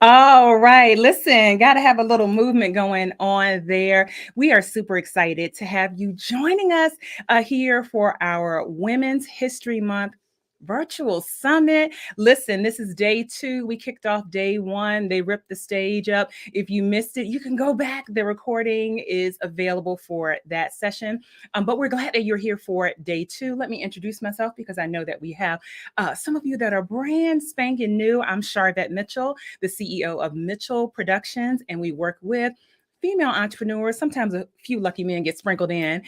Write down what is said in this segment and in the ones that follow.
All right. Listen, got to have a little movement going on there. We are super excited to have you joining us here for our Women's History Month virtual summit. Listen, this is day 2. We kicked off day 1. They ripped the stage up. If you missed it, you can go back. The recording is available for that session. But we're glad that you're here for day 2. Let me introduce myself because I know that we have some of you that are brand spanking new. I'm Charvette Mitchell, the CEO of Mitchell Productions, and we work with female entrepreneurs, sometimes a few lucky men get sprinkled in,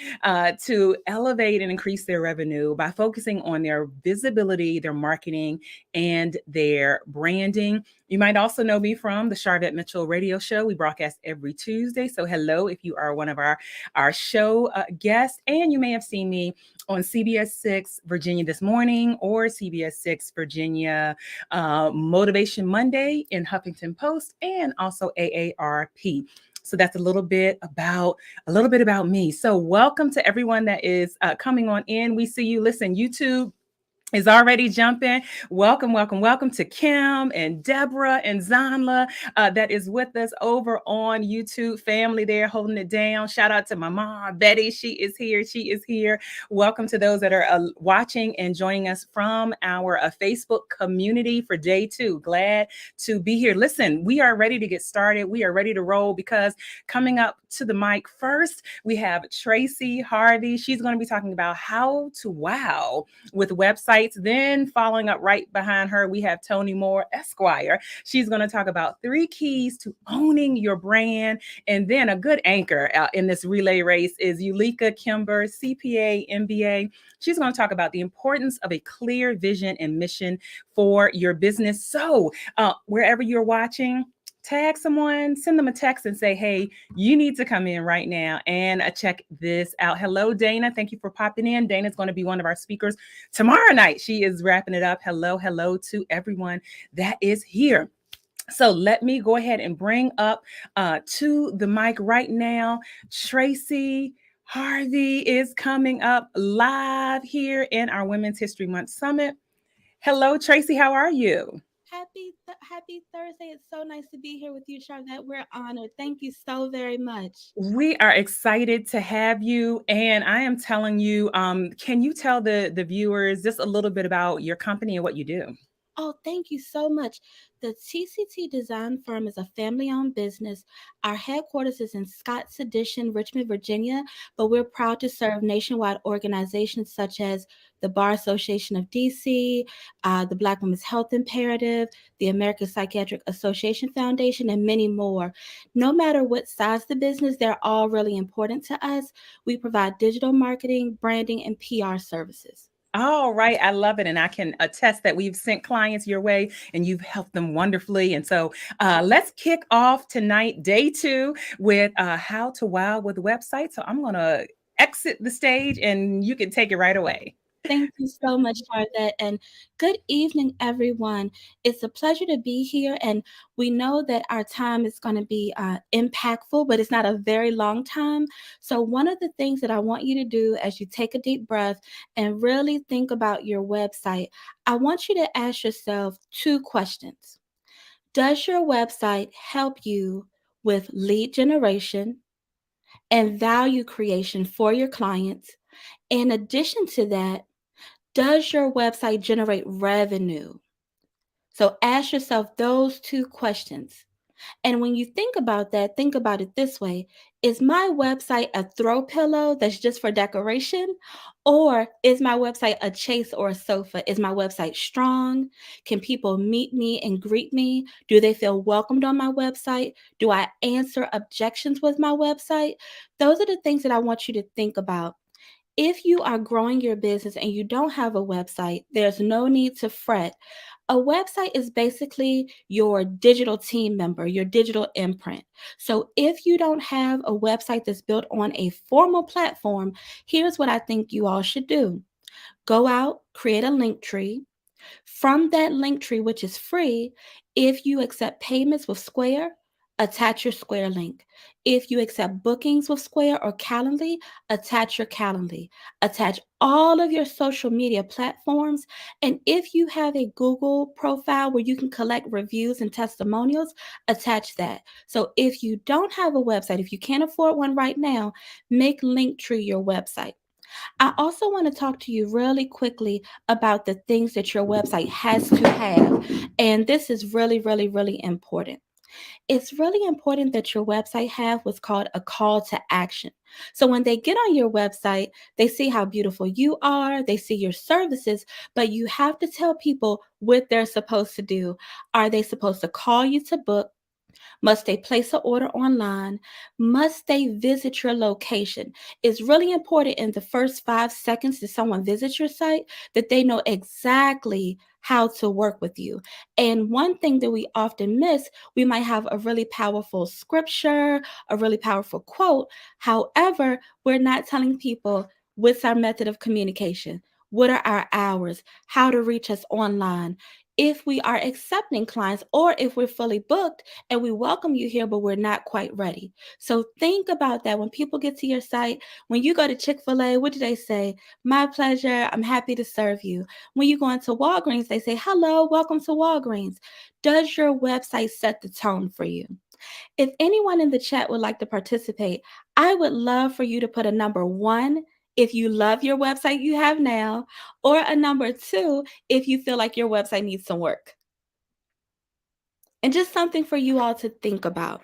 to elevate and increase their revenue by focusing on their visibility, their marketing, and their branding. You might also know me from the Charvette Mitchell radio show. We broadcast every Tuesday. So hello if you are one of our show guests. And you may have seen me on CBS 6 Virginia This Morning or CBS 6 Virginia Motivation Monday in Huffington Post and also AARP. So that's a little bit about me. So welcome to everyone that is coming on in. We see you. Listen, YouTube is already jumping. Welcome to Kim and Deborah and Zanla that is with us over on YouTube. Family there holding it down. Shout out to my mom, Betty. She is here. Welcome to those that are watching and joining us from our Facebook community for day 2. Glad to be here. Listen, we are ready to get started. We are ready to roll because coming up to the mic first, we have Tracey Harvey. She's going to be talking about how to wow with websites. Then following up right behind her, we have Toni Moore, Esquire. She's going to talk about 3 keys to owning your brand. And then a good anchor in this relay race is Eulica Kimber, CPA, MBA. She's going to talk about the importance of a clear vision and mission for your business. So wherever you're watching, tag someone, send them a text and say, hey, you need to come in right now and check this out. Hello, Dana. Thank you for popping in. Dana's going to be one of our speakers tomorrow night. She is wrapping it up. Hello to everyone that is here. So let me go ahead and bring up to the mic right now. Tracey Harvey is coming up live here in our Women's History Month Summit. Hello, Tracey. How are you? Happy Thursday. It's so nice to be here with you, Charvette. We're honored. Thank you so very much. We are excited to have you. And I am telling you, can you tell the viewers just a little bit about your company and what you do? Oh, thank you so much. The TCT Design Firm is a family-owned business. Our headquarters is in Scotts Addition, Richmond, Virginia, but we're proud to serve nationwide organizations such as the Bar Association of DC, the Black Women's Health Imperative, the American Psychiatric Association Foundation, and many more. No matter what size the business, they're all really important to us. We provide digital marketing, branding, and PR services. All right. I love it. And I can attest that we've sent clients your way and you've helped them wonderfully. And so let's kick off tonight, day 2, with how to wow with websites. So I'm going to exit the stage and you can take it right away. Thank you so much, Charvette, and good evening, everyone. It's a pleasure to be here, and we know that our time is going to be impactful, but it's not a very long time. So one of the things that I want you to do as you take a deep breath and really think about your website, I want you to ask yourself 2 questions. Does your website help you with lead generation and value creation for your clients? In addition to that, Does your website generate revenue? So ask yourself those two questions. And when you think about that, think about it this way. Is my website a throw pillow that's just for decoration? Or is my website a chase or a sofa? Is my website strong? Can people meet me and greet me? Do they feel welcomed on my website? Do I answer objections with my website? Those are the things that I want you to think about. If you are growing your business and you don't have a website, there's no need to fret. A website is basically your digital team member, your digital imprint. So if you don't have a website that's built on a formal platform, here's what I think you all should do. Go out, create a link tree. From that link tree, which is free, if you accept payments with Square, attach your Square link. If you accept bookings with Square or Calendly, attach your Calendly. Attach all of your social media platforms. And if you have a Google profile where you can collect reviews and testimonials, attach that. So if you don't have a website, if you can't afford one right now, make Linktree your website. I also want to talk to you really quickly about the things that your website has to have. And this is really, really, really important. It's really important that your website have what's called a call to action. So when they get on your website, they see how beautiful you are, they see your services, but you have to tell people what they're supposed to do. Are they supposed to call you to book? Must they place an order online? Must they visit your location? It's really important in the first 5 seconds that someone visits your site that they know exactly how to work with you. And one thing that we often miss, we might have a really powerful scripture, a really powerful quote. However, we're not telling people what's our method of communication. What are our hours? How to reach us online? If we are accepting clients or if we're fully booked, and we welcome you here, but we're not quite ready. So think about that when people get to your site. When you go to Chick-fil-A, what do they say? My pleasure. I'm happy to serve you. When you go into Walgreens, they say, hello, welcome to Walgreens. Does your website set the tone for you? If anyone in the chat would like to participate, I would love for you to put a number 1 if you love your website you have now, or a number 2 if you feel like your website needs some work. And just something for you all to think about.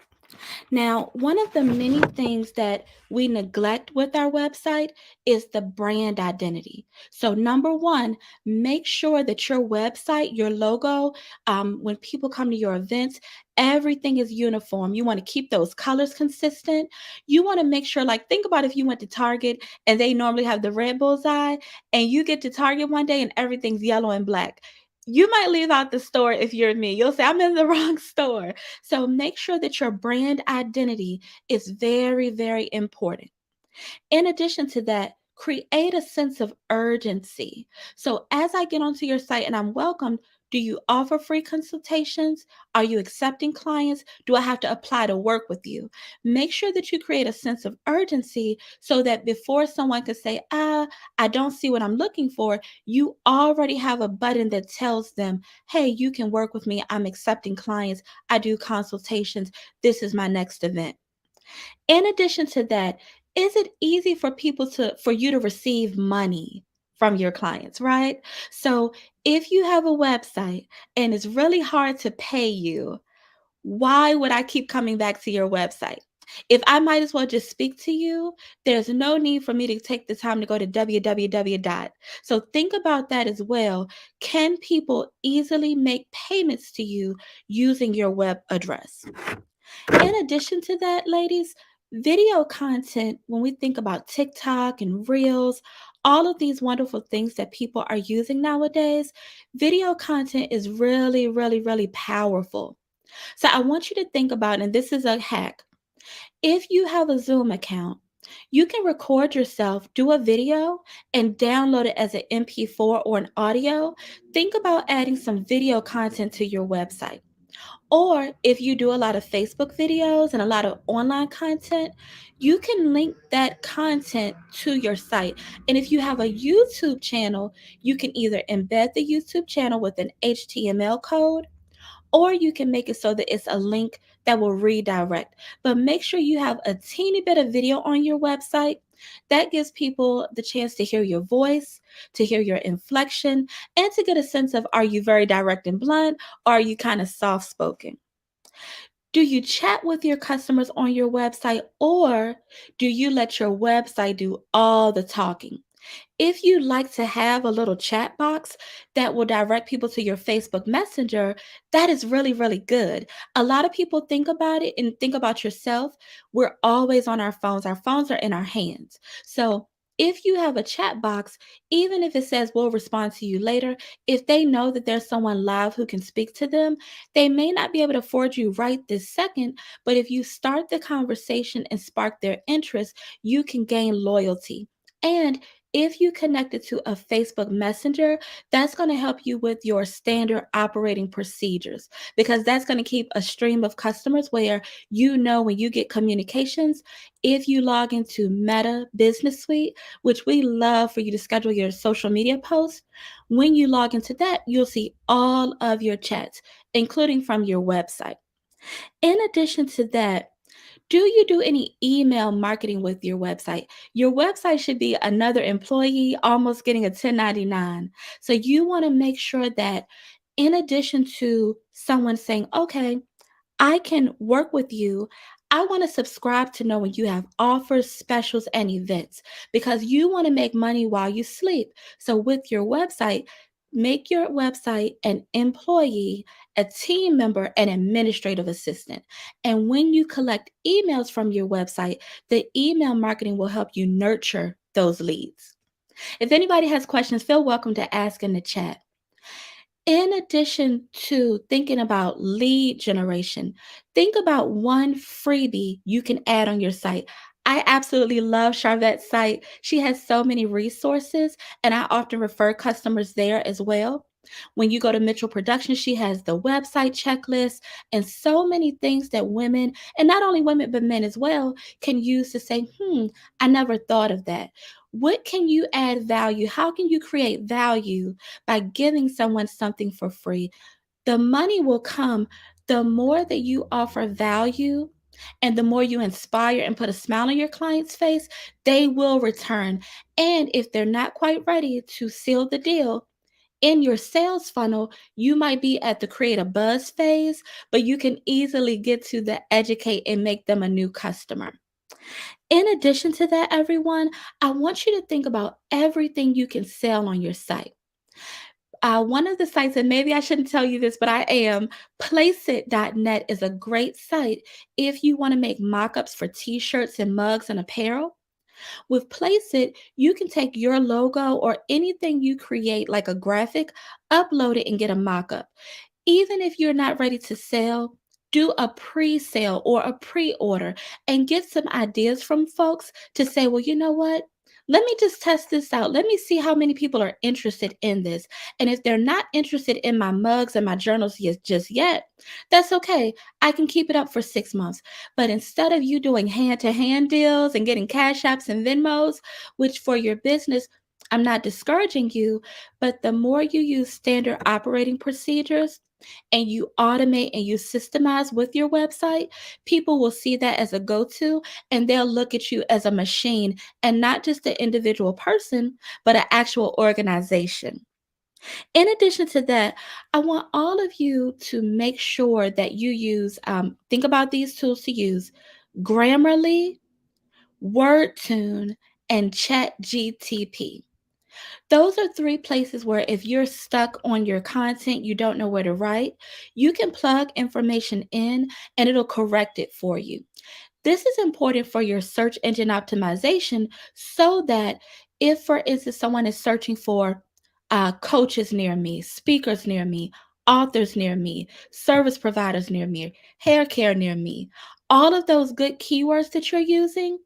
Now, one of the many things that we neglect with our website is the brand identity. So, number one, make sure that your website, your logo, when people come to your events, everything is uniform. You want to keep those colors consistent. You want to make sure, like, think about if you went to Target and they normally have the red bullseye, and you get to Target one day and everything's yellow and black. You might leave out the store if you're me. You'll say, I'm in the wrong store. So make sure that your brand identity is very, very important. In addition to that, create a sense of urgency. So as I get onto your site and I'm welcomed, do you offer free consultations? Are you accepting clients? Do I have to apply to work with you? Make sure that you create a sense of urgency so that before someone can say, I don't see what I'm looking for, you already have a button that tells them, hey, you can work with me. I'm accepting clients. I do consultations. This is my next event. In addition to that, is it easy for you to receive money from your clients, right? So if you have a website and it's really hard to pay you, why would I keep coming back to your website? If I might as well just speak to you, there's no need for me to take the time to go to www dot. So think about that as well. Can people easily make payments to you using your web address? In addition to that, ladies, video content, when we think about TikTok and Reels, all of these wonderful things that people are using nowadays, video content is really, really, really powerful. So I want you to think about, and this is a hack. If you have a Zoom account, you can record yourself, do a video, and download it as an MP4 or an audio. Think about adding some video content to your website. Or if you do a lot of Facebook videos and a lot of online content, you can link that content to your site. And if you have a YouTube channel, you can either embed the YouTube channel with an HTML code, or you can make it so that it's a link that will redirect. But make sure you have a teeny bit of video on your website That gives people the chance to hear your voice, to hear your inflection, and to get a sense of, are you very direct and blunt, or are you kind of soft spoken? Do you chat with your customers on your website, or do you let your website do all the talking? If you like to have a little chat box that will direct people to your Facebook Messenger, that is really, really good. A lot of people think about it and think about yourself. We're always on our phones are in our hands. So if you have a chat box, even if it says we'll respond to you later, if they know that there's someone live who can speak to them, they may not be able to forward you right this second, but if you start the conversation and spark their interest, you can gain loyalty. And if you connect it to a Facebook Messenger, that's going to help you with your standard operating procedures, because that's going to keep a stream of customers where you know when you get communications, if you log into Meta Business Suite, which we love for you to schedule your social media posts, when you log into that, you'll see all of your chats, including from your website. In addition to that, do you do any email marketing with your website? Your website should be another employee almost getting a 1099. So you want to make sure that in addition to someone saying, okay, I can work with you. I want to subscribe to know when you have offers, specials, and events, because you want to make money while you sleep. So, with your website, make your website an employee, a team member, an administrative assistant. And when you collect emails from your website, the email marketing will help you nurture those leads. If anybody has questions, feel welcome to ask in the chat. In addition to thinking about lead generation, think about one freebie you can add on your site. I absolutely love Charvette's site. She has so many resources, and I often refer customers there as well. When you go to Mitchell Productions, she has the website checklist and so many things that women, and not only women, but men as well, can use to say, I never thought of that. What can you add value? How can you create value by giving someone something for free? The money will come the more that you offer value, and the more you inspire and put a smile on your client's face, they will return. And if they're not quite ready to seal the deal, in your sales funnel, you might be at the create a buzz phase, but you can easily get to the educate and make them a new customer. In addition to that, everyone, I want you to think about everything you can sell on your site. One of the sites, and maybe I shouldn't tell you this, but I am, placeit.net is a great site if you want to make mock-ups for t-shirts and mugs and apparel. With Placeit, you can take your logo or anything you create, like a graphic, upload it and get a mock-up. Even if you're not ready to sell, do a pre-sale or a pre-order and get some ideas from folks to say, well, you know what? Let me just test this out. Let me see how many people are interested in this. And if they're not interested in my mugs and my journals just yet, that's okay. I can keep it up for 6 months. But instead of you doing hand-to-hand deals and getting Cash Apps and Venmos, which for your business, I'm not discouraging you, but the more you use standard operating procedures and you automate and you systemize with your website, people will see that as a go-to, and they'll look at you as a machine and not just an individual person, but an actual organization. In addition to that, I want all of you to make sure that you use, think about these tools to use: Grammarly, WordTune, and ChatGTP. Those are three places where if you're stuck on your content, you don't know where to write, you can plug information in and it'll correct it for you. This is important for your search engine optimization so that if, for instance, someone is searching for coaches near me, speakers near me, authors near me, service providers near me, hair care near me, all of those good keywords that you're using,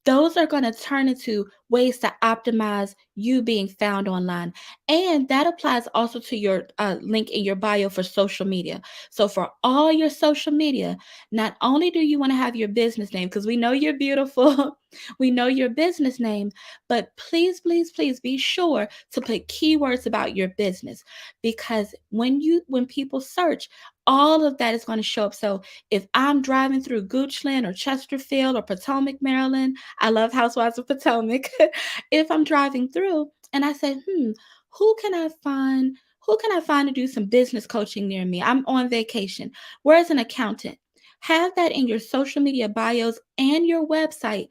those are going to turn into ways to optimize you being found online. And that applies also to your link in your bio for social media. So for all your social media, not only do you want to have your business name, because we know you're beautiful, we know your business name, but please, please, please be sure to put keywords about your business, because when people search, all of that is going to show up. So if I'm driving through Goochland or Chesterfield or Potomac, Maryland, I love Housewives of Potomac. If I'm driving through and I say, who can I find? Who can I find to do some business coaching near me? I'm on vacation. Where's an accountant? Have that in your social media bios and your website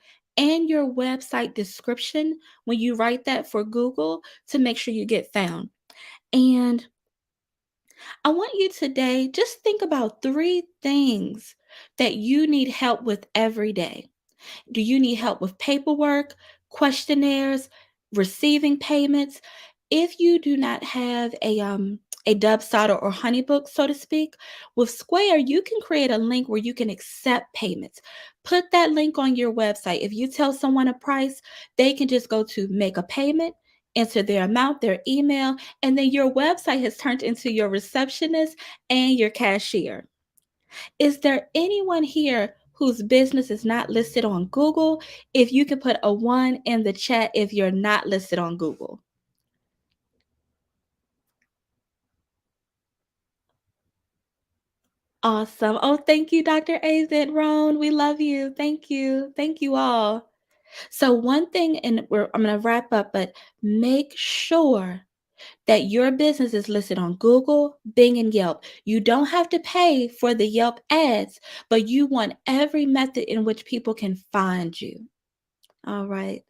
description when you write that for Google to make sure you get found. And I want you today just think about 3 things that you need help with every day. Do you need help with paperwork, questionnaires, receiving payments? If you do not have a Dubstar or Honeybook, so to speak, with Square, you can create a link where you can accept payments. Put that link on your website. If you tell someone a price, they can just go to make a payment, enter their amount, their email, and then your website has turned into your receptionist and your cashier. Is there anyone here whose business is not listed on Google? If you can put a 1 in the chat if you're not listed on Google. Awesome. Oh, thank you, Dr. Azit Roan. We love you. Thank you. Thank you all. So one thing, and I'm going to wrap up, but make sure that your business is listed on Google, Bing, and Yelp. You don't have to pay for the Yelp ads, but you want every method in which people can find you. All right.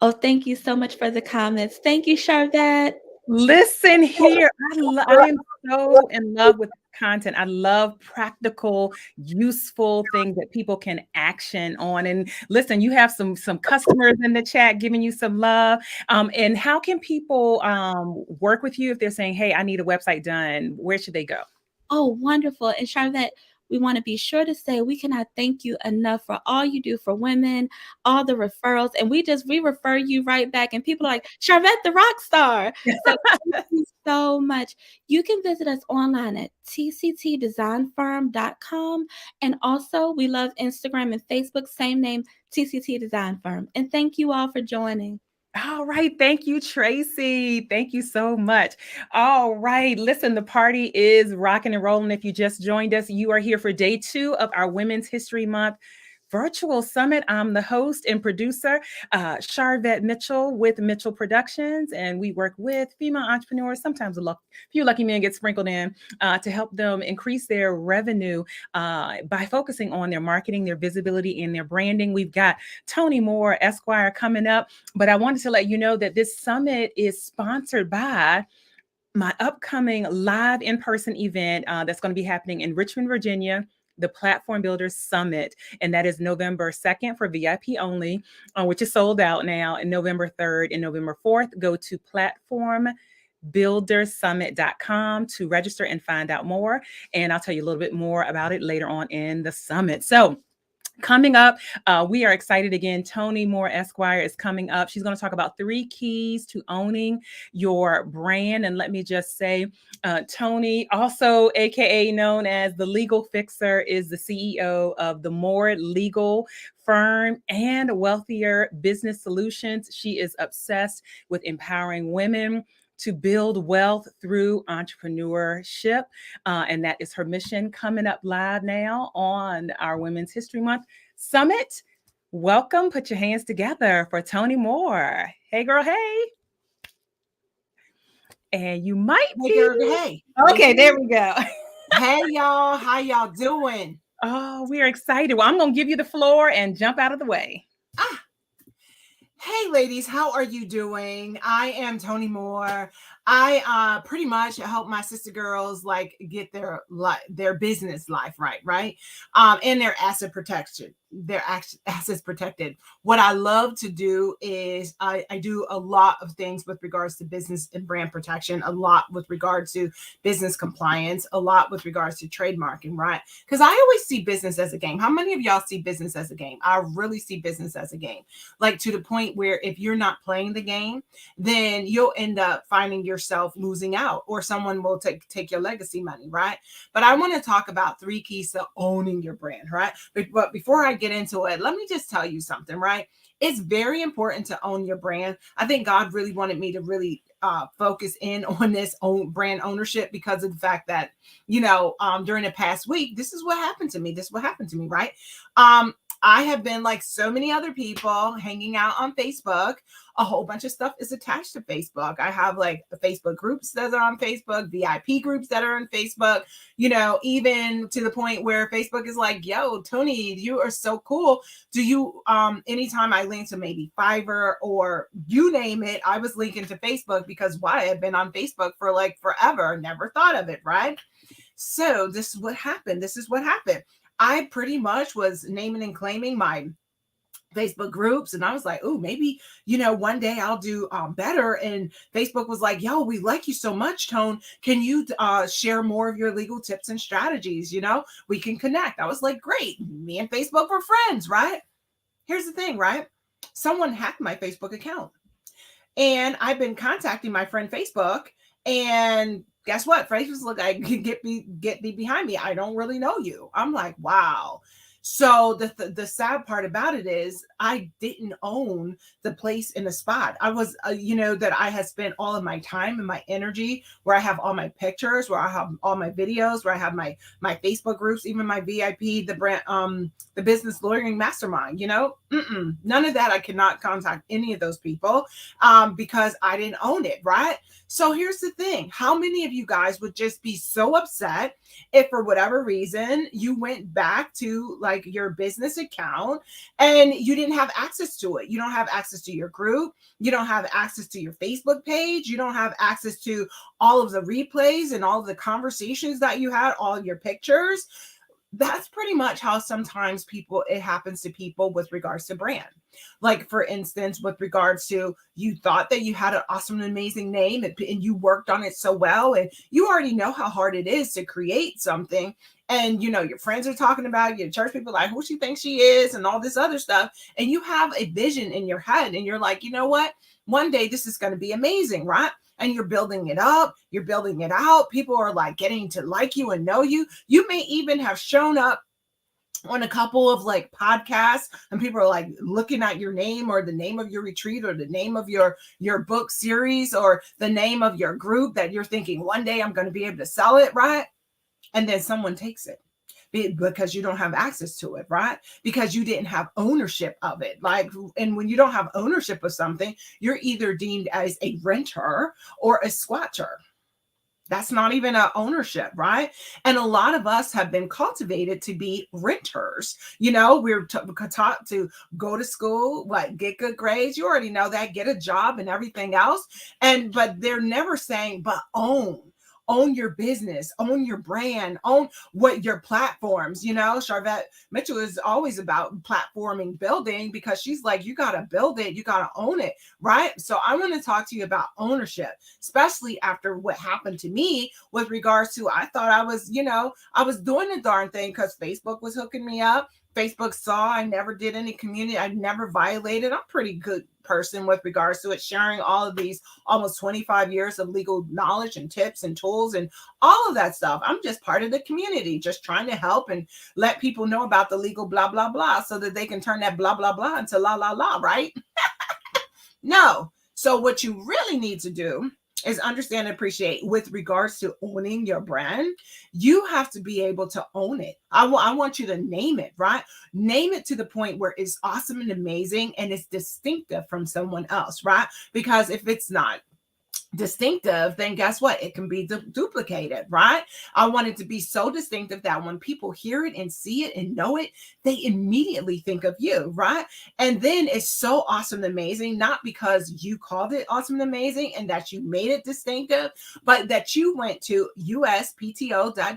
Oh, thank you so much for the comments. Thank you, Charvette. Listen here, I am so in love with content. I love practical, useful things that people can action on. And listen, you have some customers in the chat giving you some love. And how can people work with you if they're saying, "Hey, I need a website done"? Where should they go? Oh, wonderful. And Charvette, we want to be sure to say we cannot thank you enough for all you do for women, all the referrals, and we refer you right back. And people are like, Charvette the rock star. So thank you so much. You can visit us online at tctdesignfirm.com. And also we love Instagram and Facebook, same name, TCT Design Firm. And thank you all for joining. All right. Thank you, Tracey. Thank you so much. All right. Listen, the party is rocking and rolling. If you just joined us, you are here for day 2 of our Women's History Month virtual summit. I'm the host and producer, Charvette Mitchell with Mitchell Productions, and we work with female entrepreneurs. Sometimes a few lucky men get sprinkled in to help them increase their revenue by focusing on their marketing, their visibility, and their branding. We've got Toni Moore, Esquire, coming up, but I wanted to let you know that this summit is sponsored by my upcoming live in-person event that's going to be happening in Richmond, Virginia, the Platform Builders Summit. And that is November 2nd for VIP only, which is sold out now. And November 3rd and November 4th, go to platformbuildersummit.com to register and find out more. And I'll tell you a little bit more about it later on in the summit. So coming up, we are excited again. Toni Moore Esquire is coming up. She's going to talk about 3 keys to owning your brand. And let me just say, Toni, also AKA known as the Legal Fixer, is the CEO of the Moore Legal Firm and Wealthier Business Solutions. She is obsessed with empowering women to build wealth through entrepreneurship. And that is her mission, coming up live now on our Women's History Month Summit. Welcome. Put your hands together for Toni Moore. Hey, girl. Hey. And you might be. Girl, hey. Okay, there we go. Hey, y'all. How y'all doing? Oh, we are excited. Well, I'm going to give you the floor and jump out of the way. Hey, ladies, how are you doing? I am Toni Moore. I pretty much help my sister girls like get their business life right, and their asset protection, their assets protected. What I love to do is I do a lot of things with regards to business and brand protection, a lot with regards to business compliance, a lot with regards to trademarking, right? Because I always see business as a game. How many of y'all see business as a game? I really see business as a game, like to the point where if you're not playing the game, then you'll end up finding yourself losing out, or someone will take your legacy money, right? But I want to talk about 3 keys to owning your brand, right? But before I get into it, let me just tell you something, right? It's very important to own your brand. I think God really wanted me to really focus in on this brand ownership because of the fact that, during the past week, this is what happened to me. Right? I have been like so many other people hanging out on Facebook. A whole bunch of stuff is attached to Facebook. I have like Facebook groups that are on Facebook, VIP groups that are on Facebook, you know, even to the point where Facebook is like, yo, Toni, you are so cool. Do you, anytime I link to maybe Fiverr or you name it, I was linking to Facebook because why? I've been on Facebook for like forever. Never thought of it, right? So this is what happened. This is what happened. I pretty much was naming and claiming my Facebook groups. And I was like, oh, maybe, you know, one day I'll do better. And Facebook was like, yo, we like you so much, Tone. Can you share more of your legal tips and strategies? You know, we can connect. I was like, great. Me and Facebook were friends, right? Here's the thing, right? Someone hacked my Facebook account. And I've been contacting my friend Facebook. And guess what? Facebook look, I get me behind me. I don't really know you. I'm like, wow. So the sad part about it is I didn't own the place in the spot. I was, you know, that I had spent all of my time and my energy where I have all my pictures, where I have all my videos, where I have my Facebook groups, even my VIP, the brand, the business lawyering mastermind, you know, none of that. I cannot contact any of those people because I didn't own it. Right. So here's the thing. How many of you guys would just be so upset if for whatever reason you went back to like your business account and you didn't have access to it? You don't have access to your group. You don't have access to your Facebook page. You don't have access to all of the replays and all of the conversations that you had, all of your pictures. That's pretty much how sometimes it happens to people with regards to brand. Like, for instance, with regards to you thought that you had an awesome, amazing name and you worked on it so well. And you already know how hard it is to create something. And, you know, your friends are talking about your church people like who she thinks she is and all this other stuff. And you have a vision in your head and you're like, you know what? One day this is going to be amazing, right? And you're building it up, you're building it out. People are like getting to like you and know you. You may even have shown up on a couple of like podcasts and people are like looking at your name or the name of your retreat or the name of your book series or the name of your group that you're thinking one day I'm going to be able to sell it, right? And then someone takes it because you don't have access to it, right? Because you didn't have ownership of it. Like, and when you don't have ownership of something, you're either deemed as a renter or a squatter. That's not even an ownership, right? And a lot of us have been cultivated to be renters. You know, we're taught to go to school, get good grades. You already know that, get a job and everything else. But they're never saying, but own your business, own your brand, own what your platforms, you know. Charvette Mitchell is always about platforming, building, because she's like, you got to build it. You got to own it. Right. So I want to talk to you about ownership, especially after what happened to me with regards to, I thought I was, you know, I was doing the darn thing because Facebook was hooking me up. Facebook saw I never did any community. I never violated. I'm a pretty good person with regards to it, sharing all of these almost 25 years of legal knowledge and tips and tools and all of that stuff. I'm just part of the community, just trying to help and let people know about the legal blah, blah, blah, so that they can turn that blah, blah, blah into la, la, la, right? No. So what you really need to do is understand and appreciate with regards to owning your brand. You have to be able to own it. I want you to name it, right? Name it to the point where it's awesome and amazing and it's distinctive from someone else, right? Because if it's not distinctive, then guess what? It can be duplicated, right? I want it to be so distinctive that when people hear it and see it and know it, they immediately think of you, right? And then it's so awesome and amazing, not because you called it awesome and amazing and that you made it distinctive, but that you went to uspto.gov.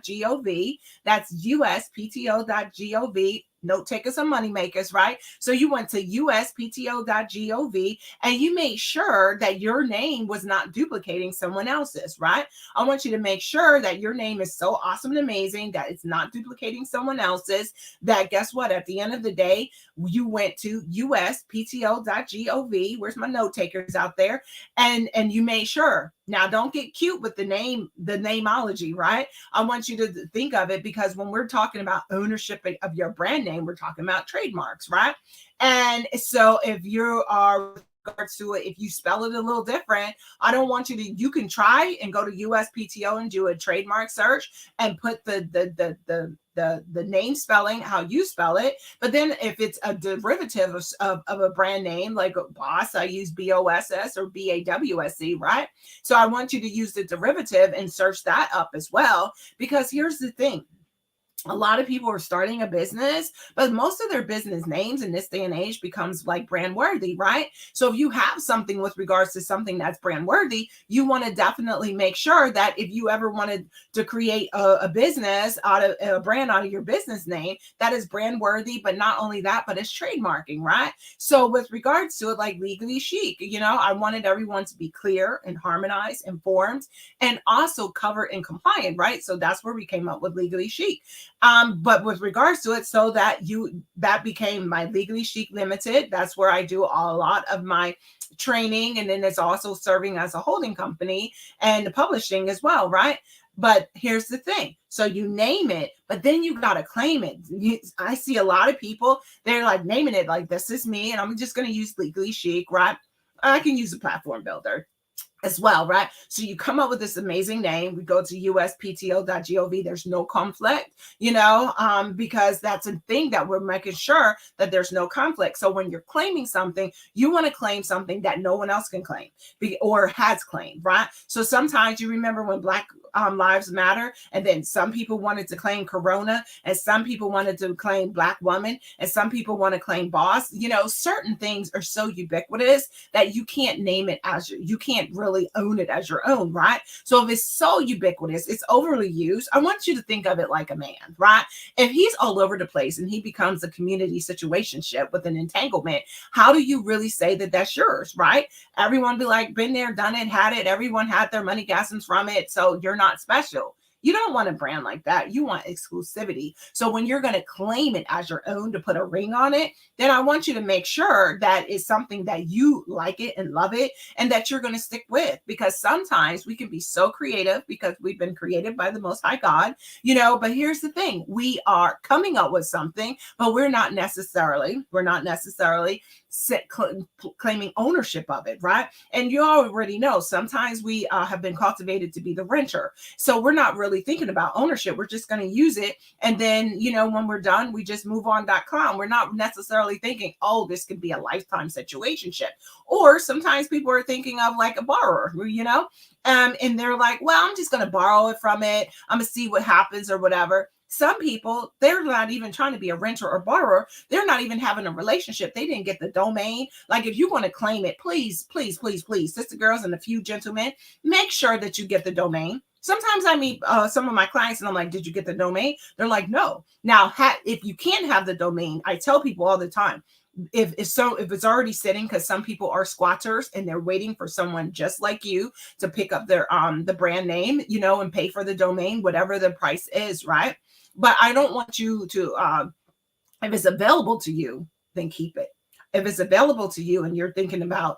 That's uspto.gov. Note takers and money makers, right? So you went to uspto.gov and you made sure that your name was not duplicating someone else's, right? I want you to make sure that your name is so awesome and amazing that it's not duplicating someone else's, that guess what? At the end of the day, you went to uspto.gov. Where's my note takers out there? And you made sure. Now, don't get cute with the nameology, right? I want you to think of it, because when we're talking about ownership of your brand name, we're talking about trademarks, right? And so if you are regards to it, if you spell it a little different, I don't want you can try and go to USPTO and do a trademark search and put the name spelling, how you spell it. But then if it's a derivative of a brand name, like B.O.S.S, I use B.O.S.S or B.A.W.S.C, right? So I want you to use the derivative and search that up as well, because here's the thing. A lot of people are starting a business, but most of their business names in this day and age becomes like brand worthy, right? So if you have something with regards to something that's brand worthy, you want to definitely make sure that if you ever wanted to create a business out of a brand out of your business name, that is brand worthy, but not only that, but it's trademarking, right? So with regards to it, like Legally Chic, I wanted everyone to be clear and harmonized, informed, and also covered and compliant, right? So that's where we came up with Legally Chic. But with regards to it, so that became my Legally Chic Limited. That's where I do a lot of my training. And then it's also serving as a holding company and publishing as well, right? But here's the thing. So you name it, but then you got to claim it. I see a lot of people, they're like naming it like, this is me, and I'm just going to use Legally Chic, right? I can use a platform builder as well, right? So you come up with this amazing name. We go to uspto.gov. There's no conflict, because that's a thing that we're making sure that there's no conflict. So when you're claiming something, you want to claim something that no one else can claim or has claimed, right? So sometimes you remember when Black Lives Matter, and then some people wanted to claim Corona, and some people wanted to claim Black woman, and some people want to claim boss. Certain things are so ubiquitous that you can't name it as you can't really own it as your own, right? So if it's so ubiquitous, it's overly used. I want you to think of it like a man, right? If he's all over the place and he becomes a community situationship with an entanglement, how do you really say that that's yours, right? Everyone be like, been there, done it, had it. Everyone had their money gasms from it. So you're not special. You don't want a brand like that. You want exclusivity. So when you're going to claim it as your own to put a ring on it, then I want you to make sure that it's something that you like it and love it and that you're going to stick with, because sometimes we can be so creative because we've been created by the Most High God, but here's the thing. We are coming up with something, but we're not necessarily claiming ownership of it, right? And you already know, sometimes we have been cultivated to be the renter. So we're not really thinking about ownership. We're just going to use it. And then, when we're done, we just move on.com. We're not necessarily thinking, oh, this could be a lifetime situationship. Or sometimes people are thinking of like a borrower, and they're like, well, I'm just going to borrow it from it. I'm going to see what happens or whatever. Some people, they're not even trying to be a renter or borrower. They're not even having a relationship. They didn't get the domain. Like, if you want to claim it, please, please, please, please, sister girls and a few gentlemen, make sure that you get the domain. Sometimes I meet some of my clients and I'm like, did you get the domain? They're like, no. Now, if you can't have the domain, I tell people all the time, if it's already sitting, because some people are squatters and they're waiting for someone just like you to pick up their the brand name, and pay for the domain, whatever the price is, right? But I don't want you to, if it's available to you, then keep it. If it's available to you and you're thinking about,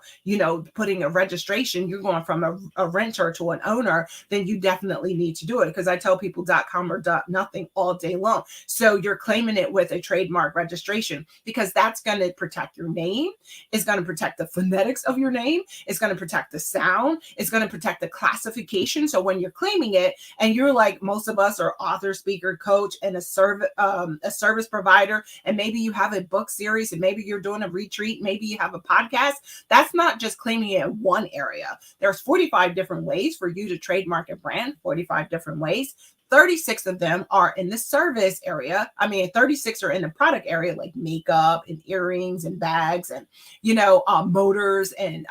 putting a registration, you're going from a renter to an owner, then you definitely need to do it. Because I tell people .com or .nothing all day long. So you're claiming it with a trademark registration, because that's going to protect your name. It's going to protect the phonetics of your name. It's going to protect the sound. It's going to protect the classification. So when you're claiming it, and you're like, most of us are author, speaker, coach, and a service provider, and maybe you have a book series, and maybe you're doing a retreat, maybe you have a podcast, that's not just claiming it in one area. There's 45 different ways for you to trademark a brand, 45 different ways. 36 of them are in the service area. 36 are in the product area, like makeup and earrings and bags and, motors and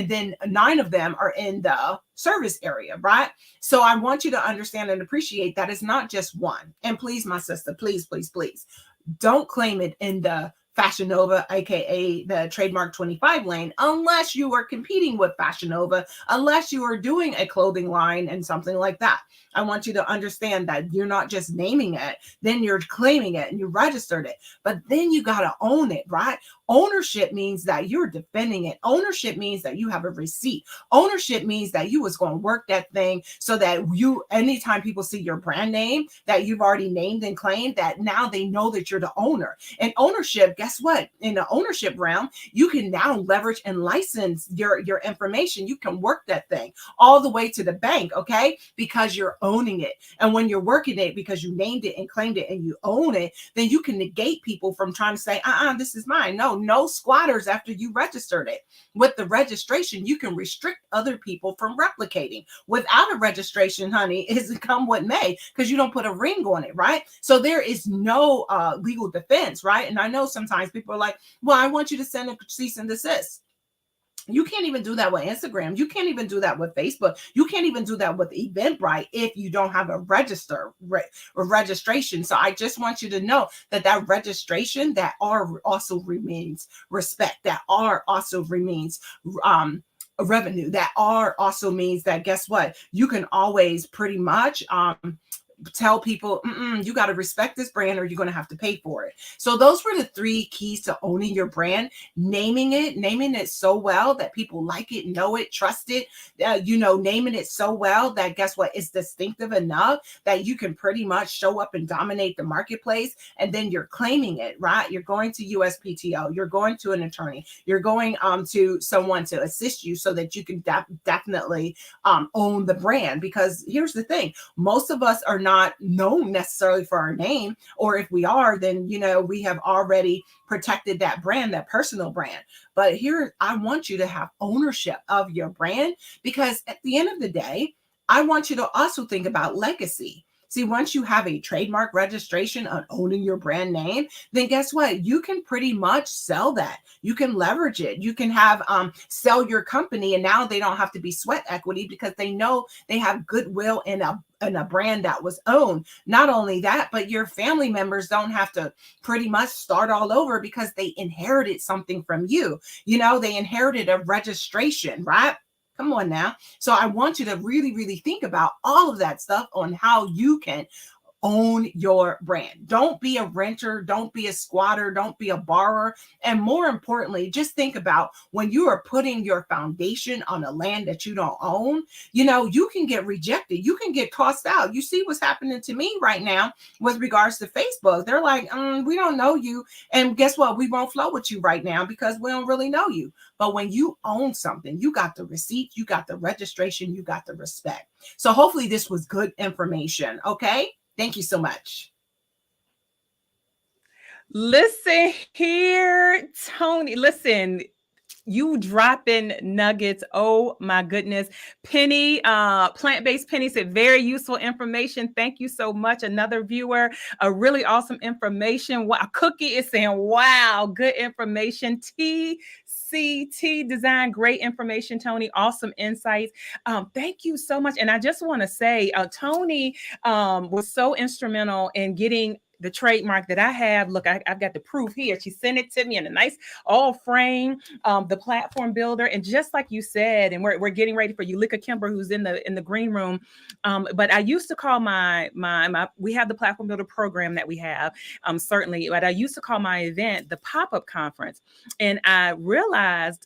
then 9 of them are in the service area, right? So I want you to understand and appreciate that it's not just one. And please, my sister, please, please, please, don't claim it in the Fashion Nova, aka the trademark 25 lane, unless you are competing with Fashion Nova, unless you are doing a clothing line and something like that. I want you to understand that you're not just naming it, then you're claiming it and you registered it, but then you got to own it, right? Ownership means that you're defending it. Ownership means that you have a receipt. Ownership means that you was going to work that thing so that you, anytime people see your brand name that you've already named and claimed, that now they know that you're the owner. And ownership, guess what? In the ownership realm, you can now leverage and license your information. You can work that thing all the way to the bank, okay? Because you're owning it. And when you're working it because you named it and claimed it and you own it, then you can negate people from trying to say, this is mine. No squatters after you registered it. With the registration, you can restrict other people from replicating. Without a registration, honey, is come what may, because you don't put a ring on it, right? So there is no legal defense, right? And I know sometimes people are like, well, I want you to send a cease and desist. You can't even do that with Instagram. You can't even do that with Facebook. You can't even do that with Eventbrite if you don't have a registration. So I just want you to know that registration, that R also remains respect. That R also remains revenue. That R also means that, guess what? You can always pretty much tell people, you got to respect this brand or you're going to have to pay for it. So those were the 3 keys to owning your brand. Naming it so well that people like it, know it, trust it, naming it so well that, guess what, it's distinctive enough that you can pretty much show up and dominate the marketplace. And then you're claiming it, right? You're going to USPTO, you're going to an attorney, you're going to someone to assist you so that you can definitely own the brand. Because here's the thing, most of us are not known necessarily for our name, or if we are, then we have already protected that brand, that personal brand. But here, I want you to have ownership of your brand, because at the end of the day, I want you to also think about legacy. See, once you have a trademark registration on owning your brand name, then guess what? You can pretty much sell that. You can leverage it. You can have sell your company, and now they don't have to be sweat equity because they know they have goodwill in a brand that was owned. Not only that, but your family members don't have to pretty much start all over because they inherited something from you. They inherited a registration, right? Come on now. So I want you to really, really think about all of that stuff on how you can own your brand. Don't be a renter. Don't be a squatter. Don't be a borrower. And more importantly, just think about when you are putting your foundation on a land that you don't own, you can get rejected. You can get tossed out. You see what's happening to me right now with regards to Facebook. They're like, we don't know you. And guess what? We won't flow with you right now because we don't really know you. But when you own something, you got the receipt, you got the registration, you got the respect. So hopefully this was good information. Okay. Thank you so much. Listen here, Toni. Listen, you dropping nuggets. Oh my goodness. Penny, plant-based Penny said very useful information. Thank you so much. Another viewer, a really awesome information. Wow, Cookie is saying, wow, good information. TCT Design, great information, Toni. Awesome insights. Thank you so much. And I just want to say, Toni was so instrumental in getting the trademark that I have. Look, I've got the proof here. She sent it to me in a nice all frame, the platform builder. And just like you said, and we're getting ready for Eulica Kimber, who's in the green room. But I used to call my we have the platform builder program that we have, certainly, but I used to call my event the pop-up conference. And I realized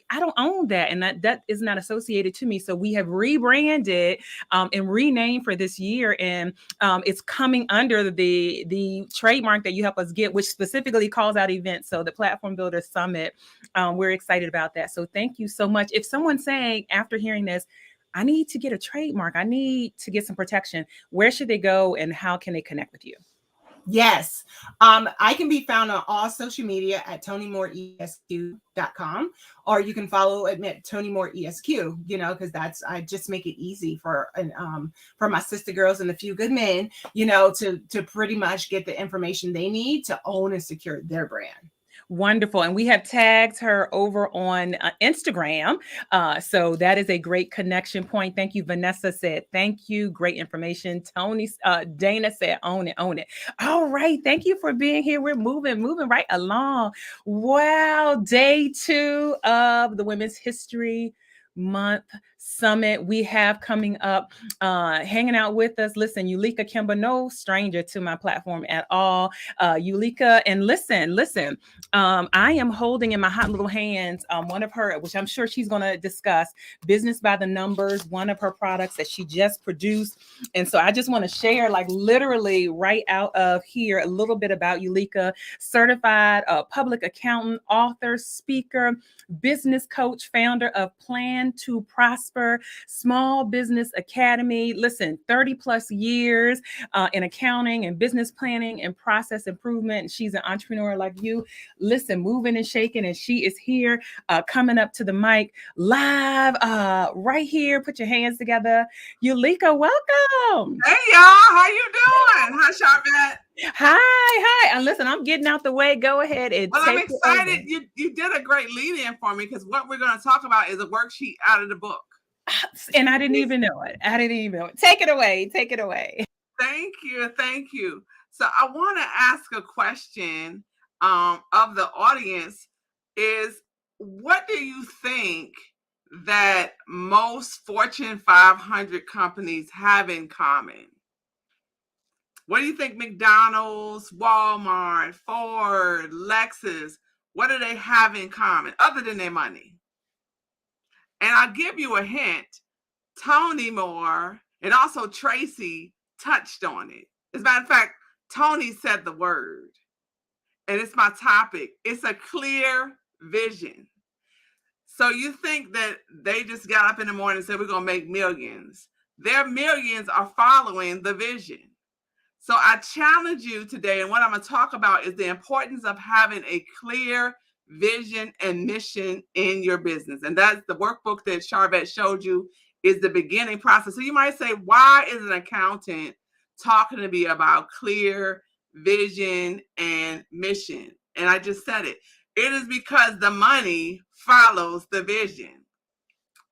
I don't own that, and that is not associated to me. So we have rebranded and renamed for this year, and it's coming under the trademark that you help us get, which specifically calls out events. So the Platform Builder Summit, we're excited about that. So thank you so much. If someone's saying after hearing this, I need to get a trademark, I need to get some protection, where should they go and how can they connect with you? Yes. I can be found on all social media at ToniMooreESQ.com, or you can follow at Toni Moore ESQ, because I just make it easy for my sister girls and a few good men, to pretty much get the information they need to own and secure their brand. Wonderful. And we have tagged her over on Instagram. So that is a great connection point. Thank you. Vanessa said, thank you. Great information. Toni, Dana said, own it. All right. Thank you for being here. We're moving right along. Wow. Day 2 of the Women's History Month Summit we have coming up, hanging out with us. Listen, Eulica Kimber, no stranger to my platform at all. Eulica, and listen, I am holding in my hot little hands one of her, which I'm sure she's going to discuss, Business by the Numbers, one of her products that she just produced. And so I just want to share, like literally right out of here, a little bit about Eulica. Certified public accountant, author, speaker, business coach, founder of Plan to Prosper Small Business Academy. Listen, 30 plus years in accounting and business planning and process improvement. And she's an entrepreneur like you. Listen, moving and shaking. And she is here coming up to the mic live right here. Put your hands together. Eulica, welcome. Hey, y'all. How you doing? Hi, Charvette. Hi. And listen, I'm getting out the way. Go ahead and I'm excited. You did a great lead-in for me, because what we're going to talk about is a worksheet out of the book. And I didn't even know it. Take it away. Thank you. So I want to ask a question of the audience is, what do you think that most Fortune 500 companies have in common? What do you think McDonald's, Walmart, Ford, Lexus, what do they have in common other than their money? And I'll give you a hint. Toni Moore and also Tracey touched on it. As a matter of fact, Toni said the word, and it's my topic. It's a clear vision. So you think that they just got up in the morning and said, we're going to make millions. Their millions are following the vision. So I challenge you today, and what I'm going to talk about is the importance of having a clear vision and mission in your business. And that's the workbook that Charvette showed you is the beginning process. So you might say, why is an accountant talking to me about clear vision and mission? And I just said it. It is because the money follows the vision.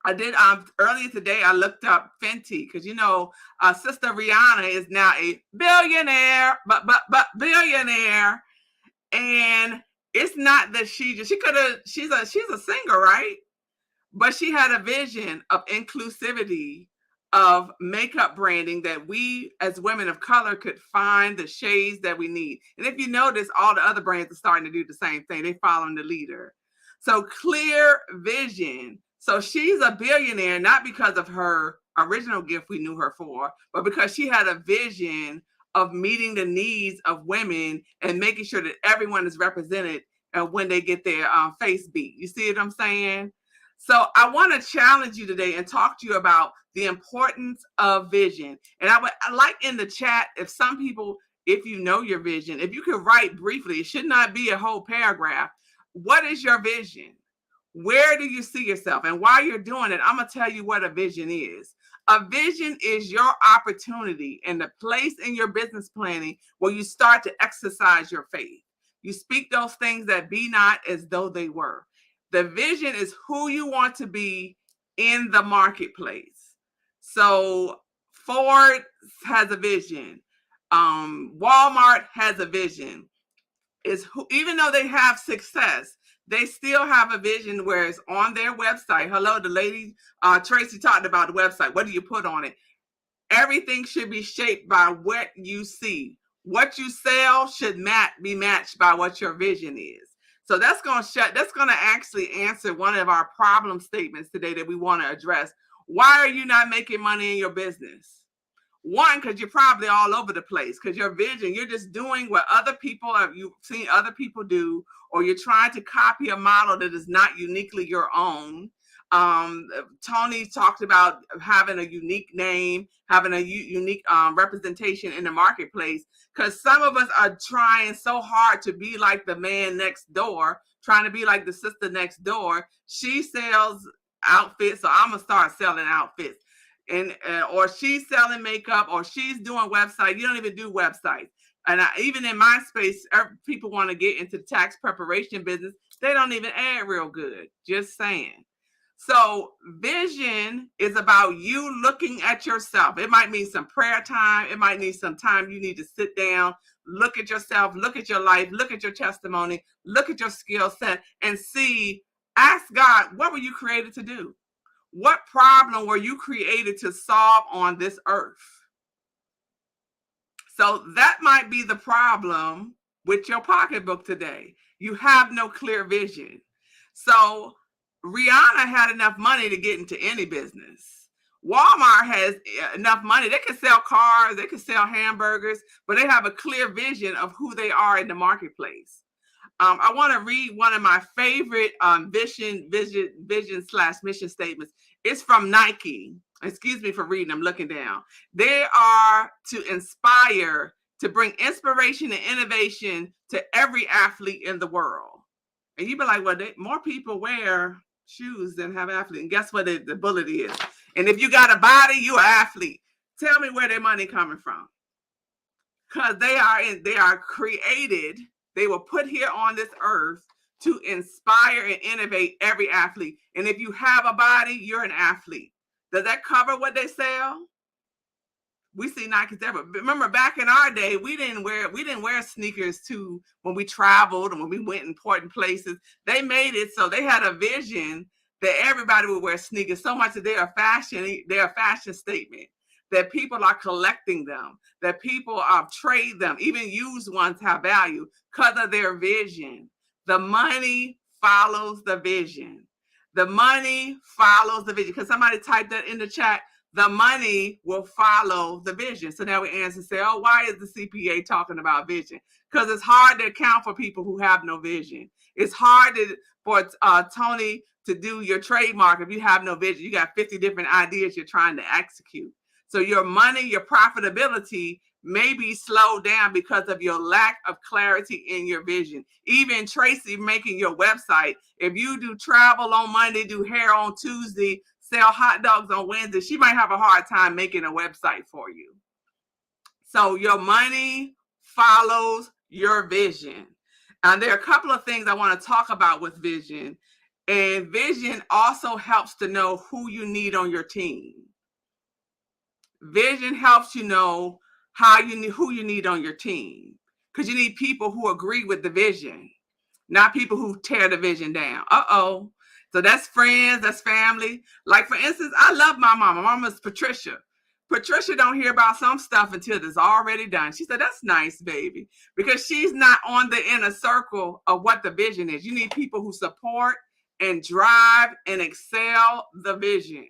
I did earlier today, I looked up Fenty, because Sister Rihanna is now a billionaire, but billionaire. And it's not that she's a singer, right? But she had a vision of inclusivity, of makeup branding, that we as women of color could find the shades that we need. And if you notice, all the other brands are starting to do the same thing. They're following the leader. So clear vision. So she's a billionaire, not because of her original gift we knew her for, but because she had a vision of meeting the needs of women and making sure that everyone is represented when they get their face beat. You see what I'm saying? So I want to challenge you today and talk to you about the importance of vision. And I like in the chat, if you know your vision, if you could write briefly, it should not be a whole paragraph. What is your vision? Where do you see yourself? And while you're doing it, I'm going to tell you what a vision is. A vision is your opportunity and the place in your business planning where you start to exercise your faith. You speak those things that be not as though they were. The vision is who you want to be in the marketplace. So Ford has a vision. Walmart has a vision. Even though they have success, they still have a vision where it's on their website. Hello, the lady, Tracey talked about the website. What do you put on it? Everything should be shaped by what you see. What you sell should be matched by what your vision is. So that's going to actually answer one of our problem statements today that we want to address. Why are you not making money in your business? One, because you're probably all over the place, because your vision, you're just doing what you've seen other people do, or you're trying to copy a model that is not uniquely your own. Toni talked about having a unique name, having a unique representation in the marketplace, because some of us are trying so hard to be like the man next door, trying to be like the sister next door. She sells outfits, so I'm going to start selling outfits. Or she's selling makeup, or she's doing website. You don't even do websites. And even in my space, people want to get into the tax preparation business. They don't even add real good. Just saying. So vision is about you looking at yourself. It might mean some prayer time. It might need some time you need to sit down, look at yourself, look at your life, look at your testimony, look at your skill set, and ask God, what were you created to do? What problem were you created to solve on this earth? So that might be the problem with your pocketbook today. You have no clear vision. So Rihanna had enough money to get into any business. Walmart has enough money. They can sell cars, they can sell hamburgers, but they have a clear vision of who they are in the marketplace. I want to read one of my favorite vision/mission statements. It's from Nike. Excuse me for reading. I'm looking down. They are to inspire, to bring inspiration and innovation to every athlete in the world. And you'd be like, well, more people wear shoes than have athletes. And guess what the bullet is? And if you got a body, you're an athlete. Tell me where their money coming from. Because they are created. They were put here on this earth to inspire and innovate every athlete. And if you have a body, you're an athlete. Does that cover what they sell? We see Nike's there, but remember back in our day, we didn't wear sneakers too when we traveled and when we went important places. They made it so they had a vision that everybody would wear sneakers so much that they're a fashion statement. That people are collecting them, that people trade them, even used ones have value because of their vision. The money follows the vision. The money follows the vision. Because somebody typed that in the chat, the money will follow the vision. So now we answer and say, oh, why is the CPA talking about vision? Because it's hard to account for people who have no vision. It's hard for Toni to do your trademark if you have no vision. You got 50 different ideas you're trying to execute. So your money, your profitability may be slowed down because of your lack of clarity in your vision. Even Tracey making your website, if you do travel on Monday, do hair on Tuesday, sell hot dogs on Wednesday, she might have a hard time making a website for you. So your money follows your vision. And there are a couple of things I want to talk about with vision. And vision also helps to know who you need on your team. Vision helps you know who you need on your team, because you need people who agree with the vision, not people who tear the vision down. So that's friends, that's family. Like for instance, I love my mama. My mama's Patricia. Patricia don't hear about some stuff until it's already done. She said, that's nice, baby, because she's not on the inner circle of what the vision is. You need people who support and drive and excel the vision.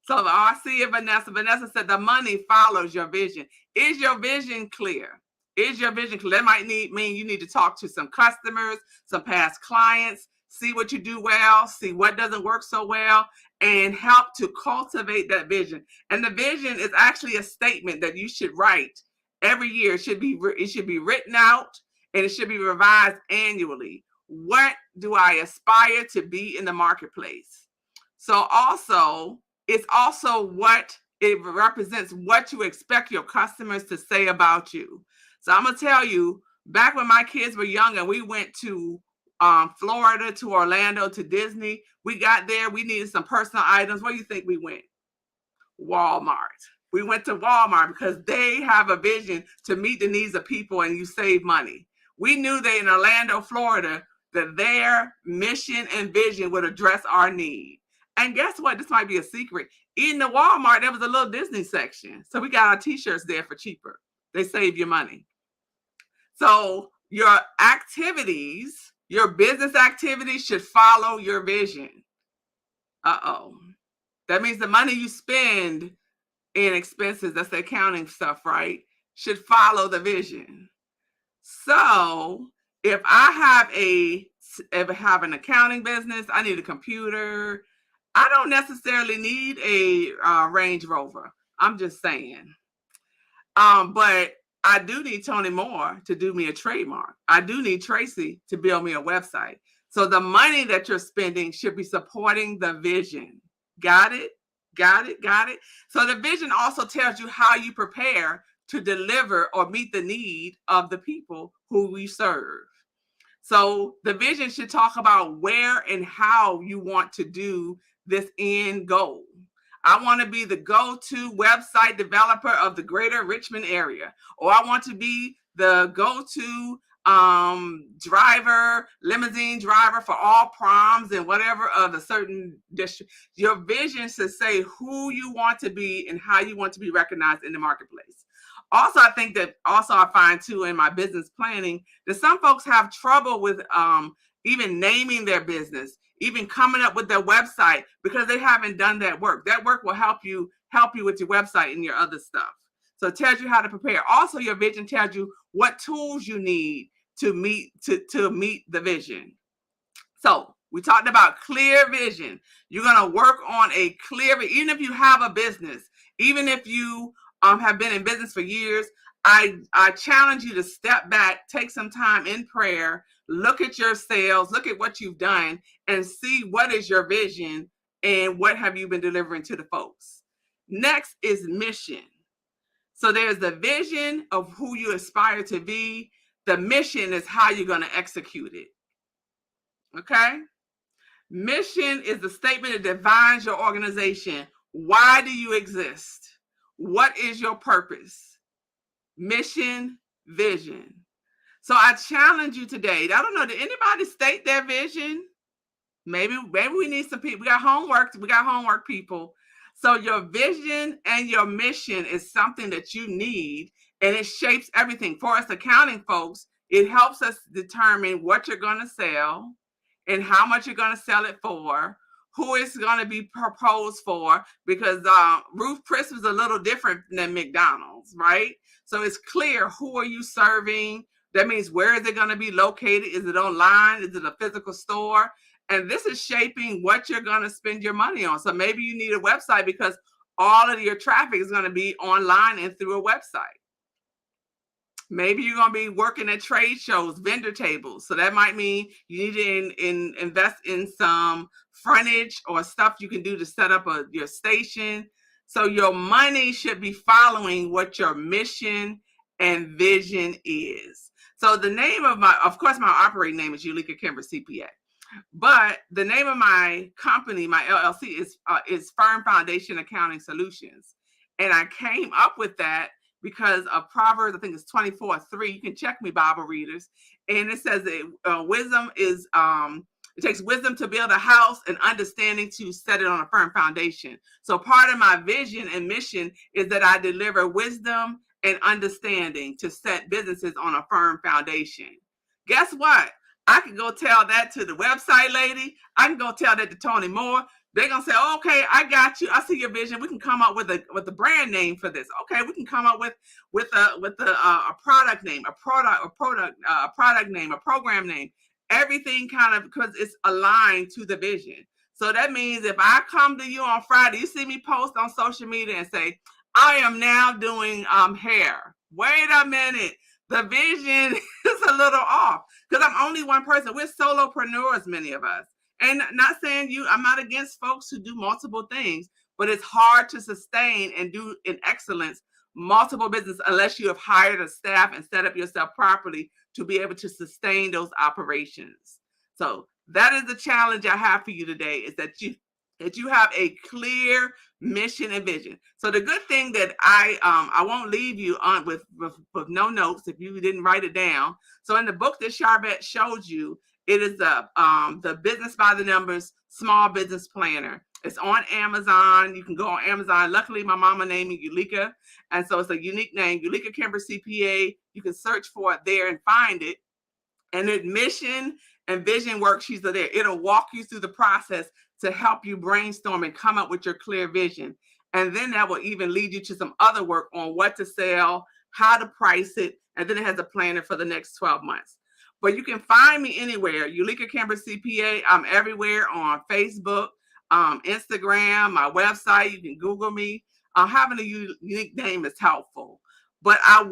So I see it, Vanessa. Vanessa said the money follows your vision. Is your vision clear? Is your vision clear? That might mean you need to talk to some customers, some past clients, see what you do well, see what doesn't work so well, and help to cultivate that vision. And the vision is actually a statement that you should write every year. It should be written out, and it should be revised annually. What do I aspire to be in the marketplace? So also, it's also what it represents, what you expect your customers to say about you. So I'm going to tell you, back when my kids were young and we went to Florida, to Orlando, to Disney, we got there, we needed some personal items. Where do you think we went? Walmart. We went to Walmart because they have a vision to meet the needs of people and you save money. We knew that in Orlando, Florida, that their mission and vision would address our need. And guess what? This might be a secret. In the Walmart, there was a little Disney section. So we got our t-shirts there for cheaper. They save you money. So your activities, your business activities should follow your vision. That means the money you spend in expenses, that's the accounting stuff, right, should follow the vision. So if I have an accounting business, I need a computer. I don't necessarily need a Range Rover. I'm just saying. But I do need Toni Moore to do me a trademark. I do need Tracey to build me a website. So the money that you're spending should be supporting the vision. Got it? Got it? Got it? So the vision also tells you how you prepare to deliver or meet the need of the people who we serve. So the vision should talk about where and how you want to do this end goal. I want to be the go-to website developer of the greater Richmond area, or I want to be the go-to driver, limousine driver for all proms and whatever of a certain district. Your vision should say who you want to be and how you want to be recognized in the marketplace. Also, I think that I find too in my business planning that some folks have trouble with even naming their business, even coming up with their website, because they haven't done that work. That work will help you with your website and your other stuff. So it tells you how to prepare. Also, your vision tells you what tools you need to meet the vision. So we talked about clear vision. You're going to work on a clear, even if you have a business, even if you have been in business for years, I challenge you to step back, take some time in prayer, look at your sales, look at what you've done, and see what is your vision and what have you been delivering to the folks. Next is mission. So there's the vision of who you aspire to be. The mission is how you're going to execute it. Okay? Mission is the statement that defines your organization. Why do you exist? What is your purpose? Mission, vision. So I challenge you today. I don't know, did anybody state their vision? Maybe we need some people. We got homework people. So your vision and your mission is something that you need, and it shapes everything. For us accounting folks, it helps us determine what you're going to sell and how much you're going to sell it for, who it's going to be proposed for, because Ruth Chris was a little different than McDonald's, right? So it's clear, who are you serving? That means, where is it going to be located? Is it online? Is it a physical store? And this is shaping what you're going to spend your money on. So maybe you need a website because all of your traffic is going to be online and through a website. Maybe you're going to be working at trade shows, vendor tables. So that might mean you need to invest in some frontage or stuff you can do to set up your station. So your money should be following what your mission and vision is. So the name of my operating name is Eulica Kimber CPA. But the name of my company, my LLC, is Firm Foundation Accounting Solutions. And I came up with that because of Proverbs, I think it's 24:3. You can check me, Bible readers. And it says that wisdom is, it takes wisdom to build a house and understanding to set it on a firm foundation. So part of my vision and mission is that I deliver wisdom and understanding to set businesses on a firm foundation. Guess what? I can go tell that to the website lady. I can go tell that to Toni Moore. They're gonna say, oh, "Okay, I got you. I see your vision. We can come up with a brand name for this. Okay, we can come up with a product name, a product name, a program name. Everything kind of, because it's aligned to the vision. So that means if I come to you on Friday, you see me post on social media and say, I am now doing hair. Wait a minute. The vision is a little off because I'm only one person. We're solopreneurs, many of us. And not saying I'm not against folks who do multiple things, but it's hard to sustain and do in excellence multiple business unless you have hired a staff and set up yourself properly to be able to sustain those operations. So that is the challenge I have for you today, is that you have a clear mission and vision. So the good thing that I won't leave you on with no notes if you didn't write it down. So in the book that Charvette showed you, it is the Business by the Numbers Small Business Planner. It's on Amazon. You can go on Amazon. Luckily, my mama named me Eulica, and so it's a unique name, Eulica Kimber CPA. You can search for it there and find it. And the mission and vision worksheets are there. It'll walk you through the process to help you brainstorm and come up with your clear vision. And then that will even lead you to some other work on what to sell, how to price it, and then it has a planner for the next 12 months. But you can find me anywhere. Eulica Kimber CPA. I'm everywhere on Facebook, Instagram, my website. You can Google me. Having a unique name is helpful. But I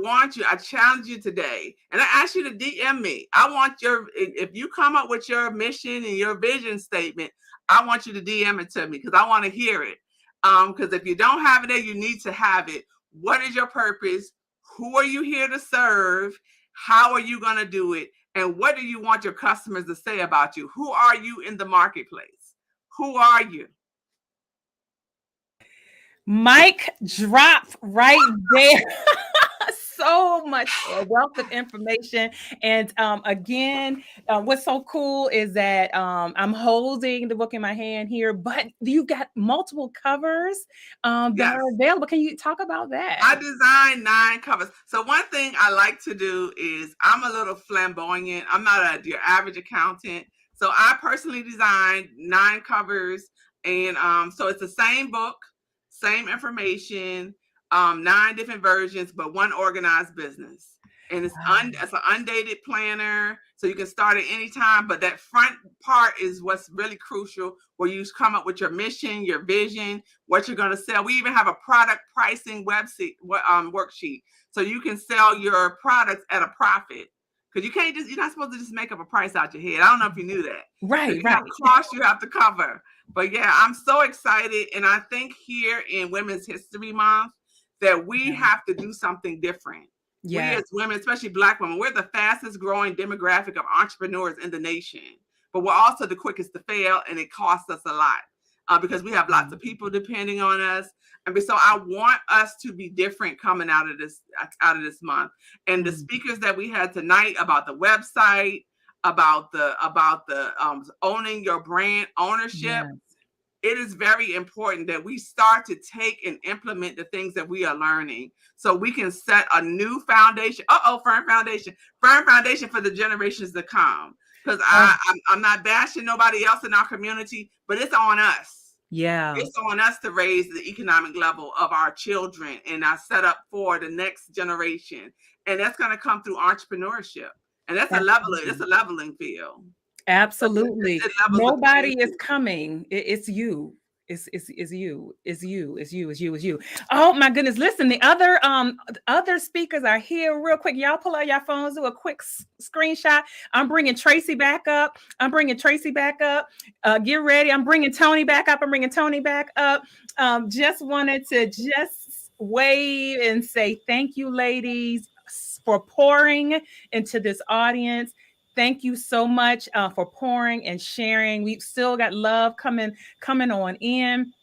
challenge you today, and I ask you to DM me. If you come up with your mission and your vision statement, I want you to DM it to me because I want to hear it. Because if you don't have it there, you need to have it. What is your purpose? Who are you here to serve? How are you going to do it? And what do you want your customers to say about you? Who are you in the marketplace? Who are you? Mic drop right there. so much wealth of information. And again, what's so cool is that I'm holding the book in my hand here, but you got multiple covers that Yes. are available. Can you talk about that? I designed 9 covers. So one thing I like to do is I'm a little flamboyant. I'm not your average accountant. So I personally designed 9 covers. And so it's the same book, same information, 9 different versions, but one organized business. And it's an undated planner, so you can start at any time. But that front part is what's really crucial, where you come up with your mission, your vision, what you're going to sell. We even have a product pricing website worksheet, so you can sell your products at a profit. Because you're not supposed to just make up a price out your head. I don't know if you knew that. Right. You have costs you have to cover. But yeah, I'm so excited. And I think here in Women's History Month that we have to do something different. Yeah. We as women, especially Black women, we're the fastest growing demographic of entrepreneurs in the nation. But we're also the quickest to fail, and it costs us a lot because we have lots of people depending on us. And so I want us to be different coming out of this month. And the speakers that we had tonight about the website, about the owning your brand ownership. Yes. It is very important that we start to take and implement the things that we are learning, so we can set a new foundation. Firm foundation for the generations to come. Because I'm not bashing nobody else in our community, but it's on us. Yeah, it's on us to raise the economic level of our children and our setup for the next generation, and that's going to come through entrepreneurship, and that's a leveling field. Absolutely. Nobody is coming. It's you. It's you. Oh my goodness. Listen, the other speakers are here real quick. Y'all pull out your phones, do a quick screenshot. I'm bringing Tracey back up. Get ready. I'm bringing Toni back up. Just wanted to just wave and say thank you, ladies, for pouring into this audience. Thank you so much for pouring and sharing. We've still got love coming on in.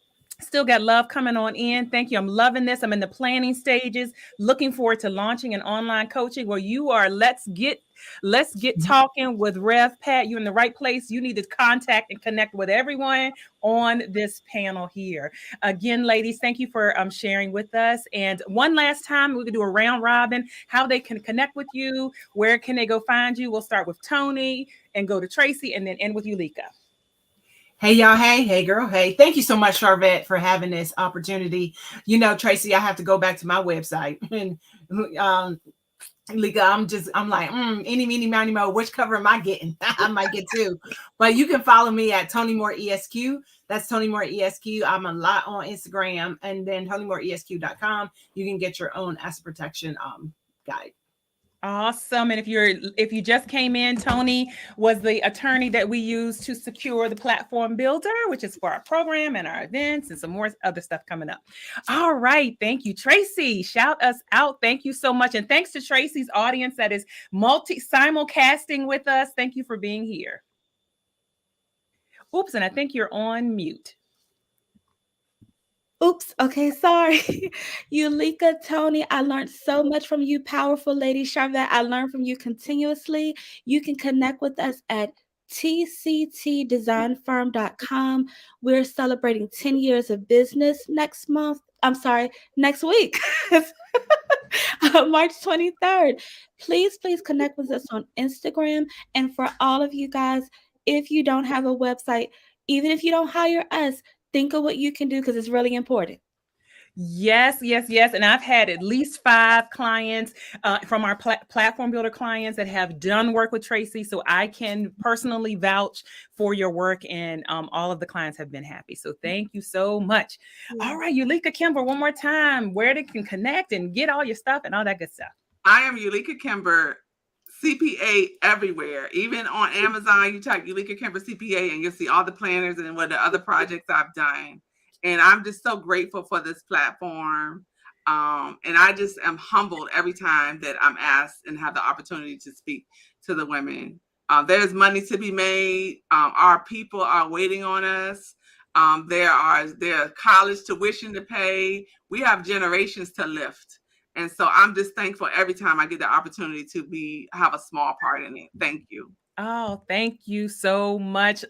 Thank you. I'm loving this. I'm in the planning stages, looking forward to launching an online coaching where you are. Let's get talking with Rev Pat. You're in the right place. You need to contact and connect with everyone on this panel here. Again, ladies, thank you for sharing with us. And one last time, we can do a round robin, how they can connect with you. Where can they go find you? We'll start with Toni and go to Tracey and then end with Eulica. Hey, y'all. Hey, girl. Hey, thank you so much, Charvette, for having this opportunity. You know, Tracey, I have to go back to my website. And Eulica, I'm like, any, meeny, miny, mo, which cover am I getting? I might get 2. But you can follow me at Toni Moore ESQ. That's Toni Moore ESQ. I'm a lot on Instagram. And then ToniMooreESQ.com. You can get your own asset protection guide. Awesome. And if you just came in, Toni was the attorney that we use to secure the platform builder, which is for our program and our events and some more other stuff coming up. All right. Thank you, Tracey. Shout us out. Thank you so much. And thanks to Tracey's audience that is simulcasting with us. Thank you for being here. Oops. And I think you're on mute. Oops. Okay. Sorry. Eulica, Toni, I learned so much from you, powerful lady. Charvette, I learned from you continuously. You can connect with us at tctdesignfirm.com. We're celebrating 10 years of business next week. March 23rd. Please connect with us on Instagram. And for all of you guys, if you don't have a website, even if you don't hire us, think of what you can do because it's really important. Yes. And I've had at least 5 clients from our platform builder clients that have done work with Tracey. So I can personally vouch for your work, and all of the clients have been happy. So thank you so much. Yeah. All right, Eulica Kimber, one more time, where they can connect and get all your stuff and all that good stuff. I am Eulica Kimber, CPA everywhere. Even on Amazon, you type Eulica Kimber CPA and you'll see all the planners and what the other projects I've done. And I'm just so grateful for this platform. And I just am humbled every time that I'm asked and have the opportunity to speak to the women. There's money to be made. Our people are waiting on us. There are college tuition to pay. We have generations to lift. And so I'm just thankful every time I get the opportunity to have a small part in it. Thank you. Oh, thank you so much.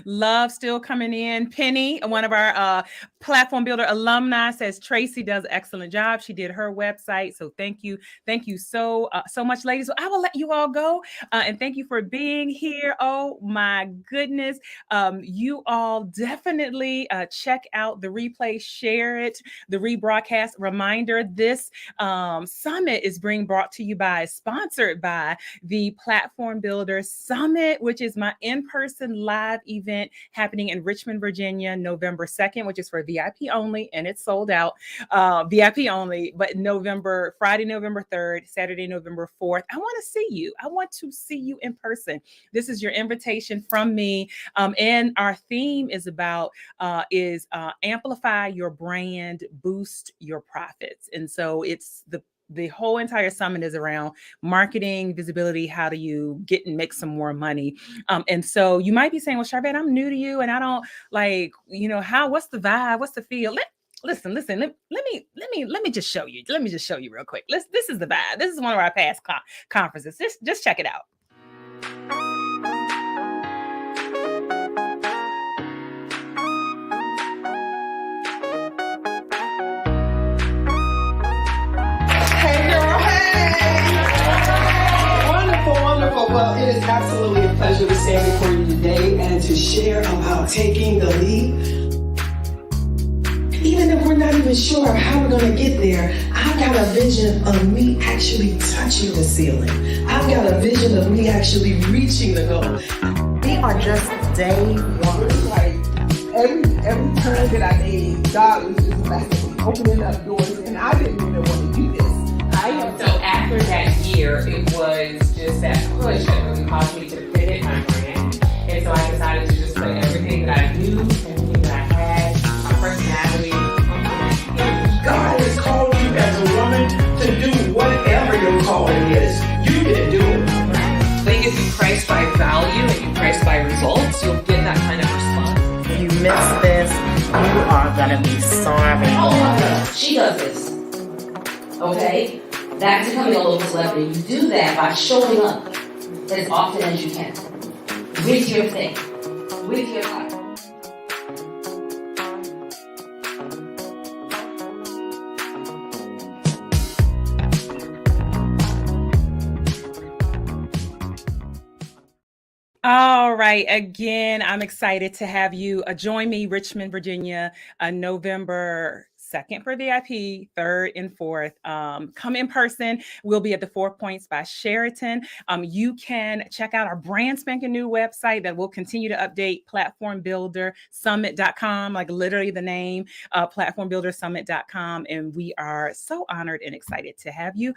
Love still coming in. Penny, one of our Platform Builder alumni, says Tracey does an excellent job. She did her website. So thank you. Thank you so much, ladies. So I will let you all go. And thank you for being here. Oh my goodness. You all definitely check out the replay, share it, the rebroadcast. Reminder, this summit is being brought to you sponsored by the Platform Builder Summit, which is my in-person live event happening in Richmond, Virginia, November 2nd, which is for VIP only, and it's sold out, VIP only, but Friday, November 3rd, Saturday, November 4th. I want to see you. I want to see you in person. This is your invitation from me. And our theme is about amplify your brand, boost your profits. And so it's the whole entire summit is around marketing, visibility. How do you get and make some more money? And so you might be saying, well, Charvette, I'm new to you and I don't what's the vibe? What's the feel? Listen, let me just show you. Let me just show you real quick. This is the vibe. This is one of our past conferences. Just check it out. Well, it is absolutely a pleasure to stand before you today and to share about taking the lead. Even if we're not even sure how we're going to get there, I've got a vision of me actually touching the ceiling. I've got a vision of me actually reaching the goal. We are just day one. Like every turn that I made, God was just blessing me, opening up doors, and I didn't even want to do this. So after that year, it was just that push that really caused me to pivot my brand. And so I decided to just put everything that I knew, everything that I had, my personality. God has called you as a woman to do whatever your calling is. You can do it. I think if you price by value and you price by results, you'll get that kind of response. If you miss this, you are going to be sorry. Oh, she does this. Okay? That's becoming a local celebrity. You do that by showing up as often as you can. With your thing. With your heart. All right. Again, I'm excited to have you join me, Richmond, Virginia, November 2nd for VIP, 3rd and 4th. Come in person. We'll be at the 4 Points by Sheraton. You can check out our brand spanking new website that will continue to update, platformbuildersummit.com, like literally the name, platformbuildersummit.com. And we are so honored and excited to have you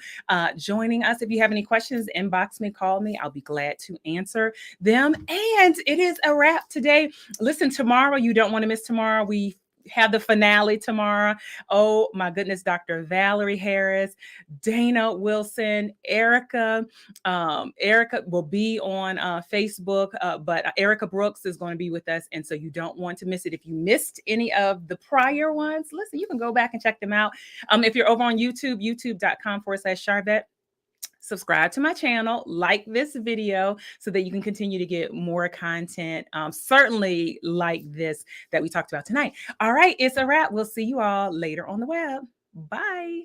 joining us. If you have any questions, inbox me, call me. I'll be glad to answer them. And it is a wrap today. Listen, tomorrow, you don't want to miss tomorrow. We have the finale tomorrow. Oh my goodness, Dr. Valarie Harris, Dana Wilson, Erica. Erica will be on Facebook, but Erica Brooks is going to be with us. And so you don't want to miss it. If you missed any of the prior ones, listen, you can go back and check them out. If you're over on YouTube, youtube.com/Charvette. Subscribe to my channel, like this video so that you can continue to get more content, certainly like this that we talked about tonight. All right, it's a wrap. We'll see you all later on the web. Bye.